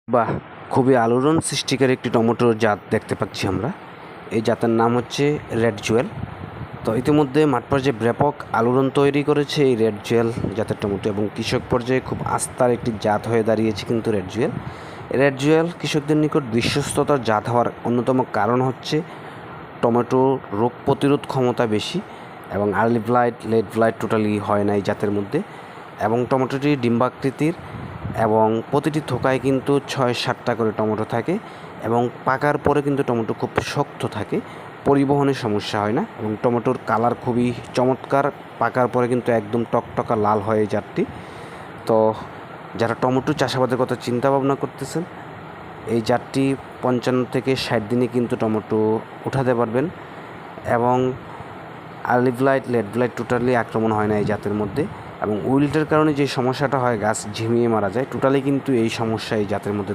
বাহ! খুবই আলোড়ন সৃষ্টিকারী একটি টমেটোর জাত দেখতে পাচ্ছি আমরা। এই জাতের নাম হচ্ছে রেড জুয়েল। তো ইতিমধ্যে মাঠ পর্যায়ে ব্যাপক আলোড়ন তৈরি করেছে এই রেড জুয়েল জাতের টমেটো এবং কৃষক পর্যায়ে খুব আস্থার একটি জাত হয়ে দাঁড়িয়েছে কিন্তু রেড জুয়েল। রেড জুয়েল কৃষকদের নিকট বিশ্বস্ততার জাত হওয়ার অন্যতম কারণ হচ্ছে টমেটোর রোগ প্রতিরোধ ক্ষমতা বেশি এবং early blight, late blight totally হয় না এই জাতের মধ্যে এবং টমেটোটি ডিম্বাকৃতির এবং প্রতিটি থোকায় কিন্তু ৬-৭টা করে টমেটো থাকে এবং পাকার পরে কিন্তু টমেটো খুব শক্ত থাকে, পরিবহনের সমস্যা হয় না এবং টমেটোর কালার খুবই চমৎকার। পাকার পরে কিন্তু একদম টকটকা লাল হয় এই জাতটি। তো যারা টমেটো চাষাবাদের কথা চিন্তা ভাবনা করতেছেন, এই জাতটি ৫৫ থেকে ৬০ দিনে কিন্তু টমেটো উঠাতে পারবেন এবং early blight, late blight totally আক্রমণ হয় না এই জাতের মধ্যে এবং উইল্টের কারণে যে সমস্যাটা হয় গাছ ঝিমিয়ে মারা যায়, টোটালি কিন্তু এই সমস্যা এই জাতের মধ্যে